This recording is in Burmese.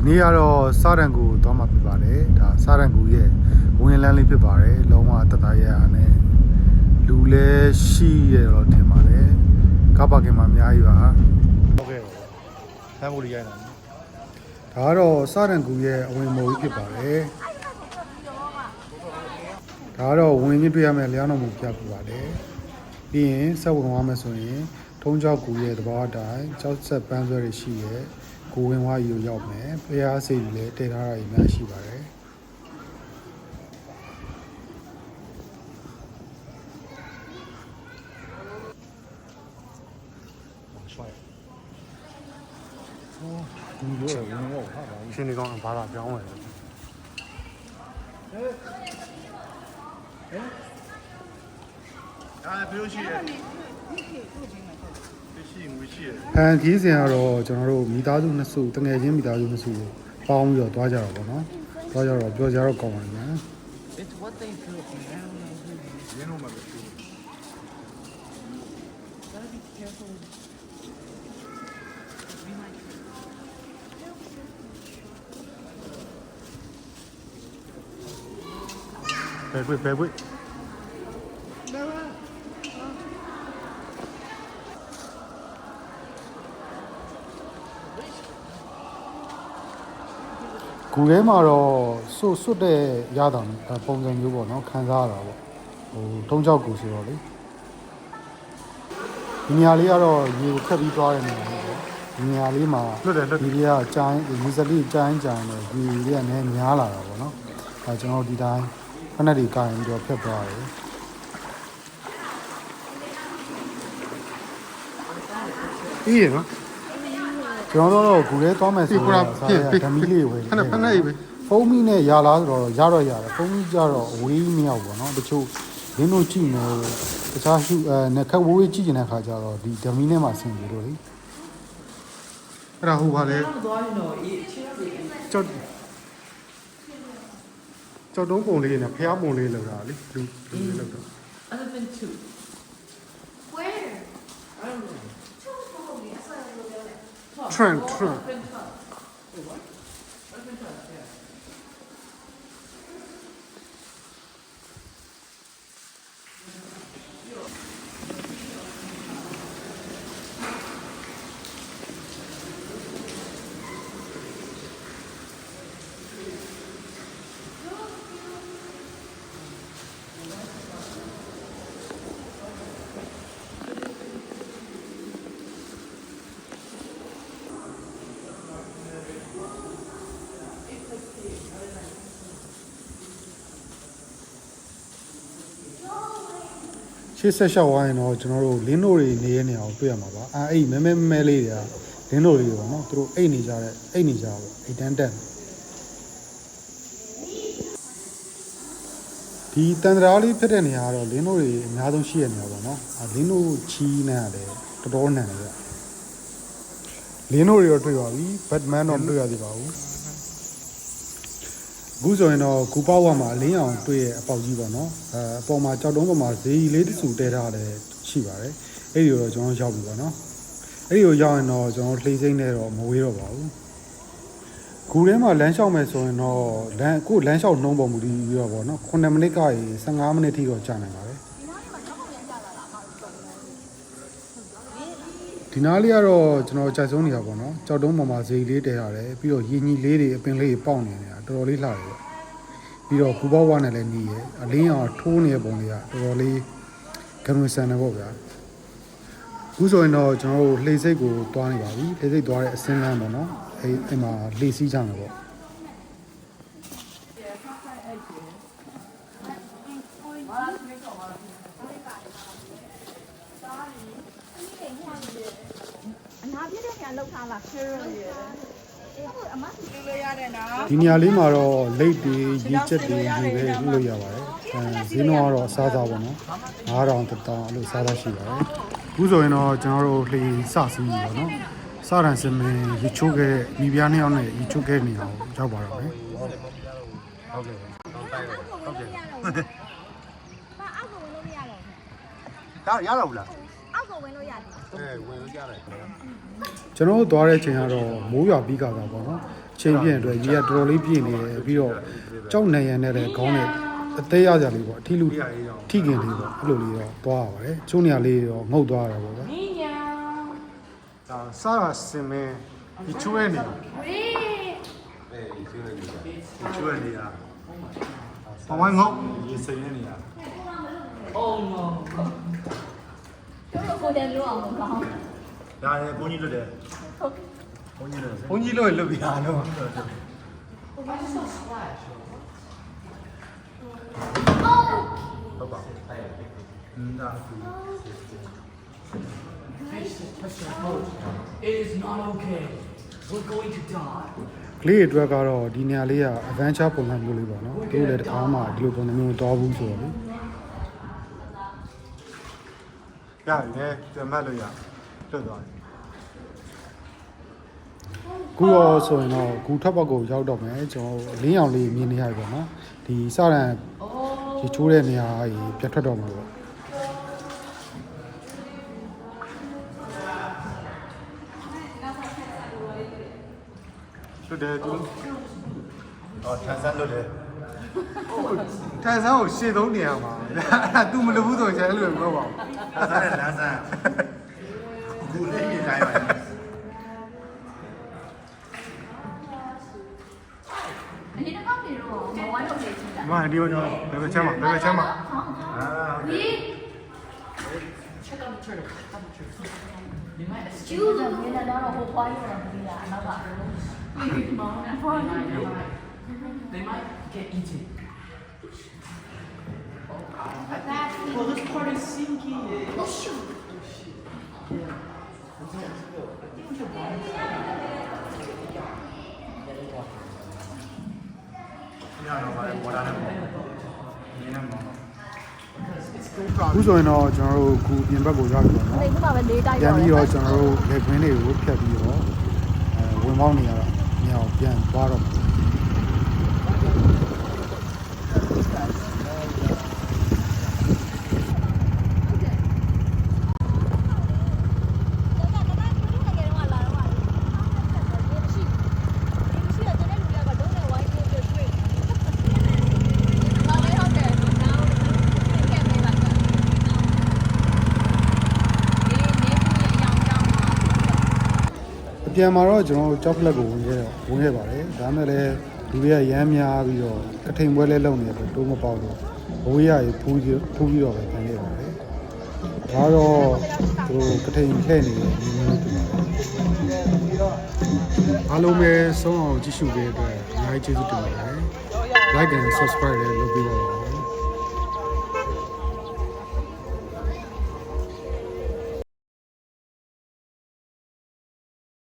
နေ့ကတော့စားရန်ကိုသွားမှာဖြစ်ပါတယ်ဒါစားရန်ကိုရဲ့ဝင်လန်းလေးဖြစ်ပါတယ်လုံးဝတတရရနဲ့လူလည်းရှိရတော့ထင်ပါတယ်ကားပါကင်မှာအများကြီးပါဟုတ်ကဲ့ဆမ်းဖို့လေးရိုက်တာဒါကတော့စားရန်ကိုရဲ့အဝင်မိုးကြီးဖြစ်ပါတယ်ဒါကတော့ဝင်ချင်းတွေ့ရမယ့်လျှောင်းတော်မူပြပြပါတယ်ပြီးရင်ဆက်ဝင်သွားမယ်ဆိုရင်ထုံးကျောက်ကူရဲ့သဘောအတိုင်းကြောက်ဆက်ပန်းဆွဲတွေရှိရဲ့ကိုဝင်ဝါရီကိုရောက်မယ်ဖျားစိတ်လည်းတည်ထားတာအများရှိပါတယ်ဒီလိုရဝင်တော့ဟာပါရှင်နေကောင်းဘာသာပြောင်းဝင်တယ်ဘယ်လိုရှိလဲဖန်ကြီးစင်ကတော့ကျွန်တော်တို့မိသားစုနှစ်စုတငယ်ချင်းမိသားစုနှစ်စုပေါင်းပြီးတော့တွားကြတော့ဗောနော်တွားကြတော့ပြောကြတော့ကောင်းပါတယ်နော် It's what they feel from now on. You know my best. Gotta be careful. Be like. Baby.ကူထဲမှာတော့စွတ်တဲ့ရတာပုံစံမျိုးပေါ့နော်ခံစားရတာပေါ့ဟိုထုံးချောက်ကူဆိုတော့လေဒီနေရာလေးကတော့ရေကိုခက်ပြီးသွားတဲ့နေရာလေးပေါ့ဒီနေရာလေးမှာဒီလေးကကျိုင်းရေစလေးကျိုင်းနဲ့ဒီလေးကလည်းများလာတာပေါ့နော်အဲကျွန်တော်ဒီတိုင်းဖက်နဲ့တွေကင်ပြီးတော့ဖြတ်သွားတယ်အေးနော်ကျွန်တော်တို့ကူထဲသွားမယ်ဆိုတော့ဓမီလေးဝယ်ဖက်နဲ့ပဲဖုန်းမီနဲ့ရလားဆိုတော့ရတော့ရတယ်ဖုန်းမီကြတော့အဝေးမရောက်ပေါ့နော်တချို့ရင်းတို့ကြည့်မယ်တခြားရှုနဲ့ခက်ဝေးကြည့်နေတဲ့ခါကျတော့ဒီဓမီနဲ့မှဆင်ပြီးလို့လေအဲ့ဒါဟိုပါလေကျော်တုံးပုံလေးနဲ့ဖျားပုံလေးလောက်တာလေလူလေးလောက်တာ Elephant two. Where? I don't know. Trunk. Elephant trunk. Wait, what? Elephant trunk, yeah. ရှေ့ဆက်လျှောက်သွားရင်တော့ကျွန်တော်တို့လင်းတို့တွေနေရနေအောင်တွေ့ရမှာပါအဲ့မဲလေးတွေကလင်းတို့တွေပေါ့နော်သူတို့အိတ်နေကြပေါ့အိတ်တန်းတက်ဒီတန်တရာလေးဖြစ်တဲ့နေရာကတော့လင်းတို့တွေအများဆုံးရှိရနေရပါတော့လင်းတို့ချီးနေရတယ်တော်တော်နန်တယ်လင်းတို့တွေတော့တွေ့ပါပြီဘတ်မန်တော့မတွေ့ရသေးပါဘူးအခုဆိုရင်တော့ဂူပေါက်ဝမှာအလင်းအောင်တွေ့ရအပေါက်ကြီးပေါ့နော်အပေါ်မှာကြောက်တုံးပေါ်မှာဈေးလေးတစုတဲထားတယ်ရှိပါတယ်အဲ့ဒီတော့ကျွန်တော်ရောက်ပြီပေါ့နော်အဲ့ဒီကိုရောက်ရင်တော့ကျွန်တော်လှေစိမ့်နဲ့တော့မဝေးတော့ပါဘူးဂူထဲမှာလမ်းလျှောက်မယ်ဆိုရင်တော့လမ်းလျှောက်နှုံးပေါ်မူတည်ပြီးတော့ပေါ့နော်9မိနစ်ကရေ15မိနစ်ထိတော့ကြာနိုင်ပါတယ်ဒီနားလေးကတော့ကျွန်တော်ကြိုက်ဆုံးနေတာပေါ့နော်ကြောက်တုံးပေါ်မှာဈေးလေးတဲရတယ်ပြီးတော့ရေညီလေးတွေအပင်လေးတွေပေါက်နေနေတာတော်တော်လေးလှတယ်ပြီးတော့ဘူပေါဝါနဲ့လည်းညီရယ်အလင်းအောင်ထိုးနေတဲ့ပုံလေးကတော်တော်လေးကံဝင်ဆန်တယ်ပေါ့ဗျာအခုဆိုရင်တော့ကျွန်တော်တို့လှေစိတ်ကိုတွားနေပါပြီလှေစိတ်တွားတဲ့အစင်းလမ်းပေါ့နော်အဲ့မှာလှေစီးကြမယ်ပေါ့ဒီနေရာလေးမှာတော့လိတ်တွေရေချက်တွေရေပဲလို့ရပါတယ်ဈေးနှုန်းကတော့အစားစားပေါ့နော်9000 1000အဲ့လိုစားစားရှိပါတယ်အခုဆိုရင်တော့ကျွန်တော်တို့လှေစစီးပြီပေါ့နော်စရန်စမင်းရေချိုးခဲ့မိဖုရားနှစ်ယောက်နဲ့ရေချိုးခဲ့နေအောင်ရောက်ပါတော့မယ်ဟုတ်ကဲ့ပါအောက်ကိုဝင်လို့မရတော့ဘူးဒါရတော့ဘူးလားအောက်ကိုဝင်လို့ရတယ်ဝင်လို့ရတယ်ကျွန်တော်တို့သွားတဲ့ချိန်ကတော့မိုးရွာပြီးကြတာပေါ့နော် ချိန်ပြည့်အတွက်ရေကတော်တော်လေးပြည့်နေတယ်ပြီးတော့ကြောက်နေရန်နဲ့လည်းခေါင်းနဲ့အသေးရကြလေးပေါ့အထီးလူထိခင်လေးပေါ့အဲ့လိုလေးတော့သွားရပါတယ်ချိုးနေရလေးတော့ငုတ်သွားတာပေါ့ဗျာ Niña. ဒါစားတာစင်မင်းဒီချွဲနေ ချွဲနေတာဘာဝိုင်းငေါရေစိမ်းနေတာ Oh no. တို့ကိုလည်းလွတ်အောင်မကောင်း ဒါလည်းဘုန်းကြီးလွတ်တယ်ဘုန်းကြီးလွတ်ဘုန်းကြီးလွတ်လွတ်ပြာတော့ဟုတ်ပါဒါ It is not okay. We're going to die. ကလေးတွေအတွက်ကတော့ဒီနေရာလေးက adventure ပုံစံမျိုးလေးပေါ့နော်သူတို့လည်းတစ်ခါမှဒီလိုပုံစံမျိုးမတော်ဘူးဆိုတော့လေ ရတယ်ပြန်မှတ်လို့ရလွတ်သွားတယ် ခုတော့ဆိုရင်တော့ခုထပ်ပေါက်ကိုရောက်တော့မယ်ကျွန်တော်အလင်းရောင်လေးမြင်နေရပြီပေါ့နော်ဒီစရန်ရေချိုးတဲ့နေရာကြီးပြတ်ထွက်တော့မှာပေါ့ လွတ်တယ်သူဟောထန်ဆန်းလွတ်တယ်ထန်ဆန်းကိုရှေ့သုံးနေရမှာအဲ့ဒါ तू မလုပ်ဘူးဆိုရင်အဲ့လိုပြောပါဦးထန်ဆန်းနဲ့လမ်းဆန်းအခုလေးနေတိုင်းပါ အရင်ကတော့နေတော့မဝိုင်းလို့နေချင်တာ မဒီတော့ဘယ်ပဲချမ်းပါဘယ်ပဲချမ်းပါအာ ဒီ Check out the turtle. Check out the turtle. They might ကျူးတယ်နေတော့ဟိုပွားရတာမင်းလားအနောက်ကမောင်းနေဖွားနေတယ် They might get eaten. that Well, this part is sinking. oh shoot ညတော့ဘာလဲဘောလာနဲ့ပေါ့နင်းနေမှာ ခုဆိုရင်တော့ကျွန်တော်တို့ခုပြင်ဘက်ကိုရောက်ပြီပေါ့နော် ဒီမှာပဲလေးတိုက် ပြန် တော့ ပြီးတော့ကျွန်တော်တို့လက်ခွင်းတွေကိုဖြတ်ပြီးတော့ဝင်ပေါင်းနေရတော့ညောင်ပြန်သွားတော့မှာ ပြန်มาတော့ကျွန်တော်ကြောက်ဖလက်ကိုဝင်ခဲ့ပါတယ်ဒါမဲ့လည်းလူတွေကရမ်းများပြီးတော့ကထိန်ပွဲလဲလုံနေတယ်တိုးမပေါက်တော့ဘဝရရေဖူးပြီးတော့ပဲခံခဲ့ပါတယ်ဒါတော့သူကထိန်လှည့်နေတယ်ဒီမျိုးတူပါတယ်အားလုံးပဲဆုံးအောင်ကြည့်ရှုပေးတဲ့အတွက်အများကြီးကျေးဇူးတင်ပါတယ် like and subscribe လည်းလုပ်ပေးပါဦး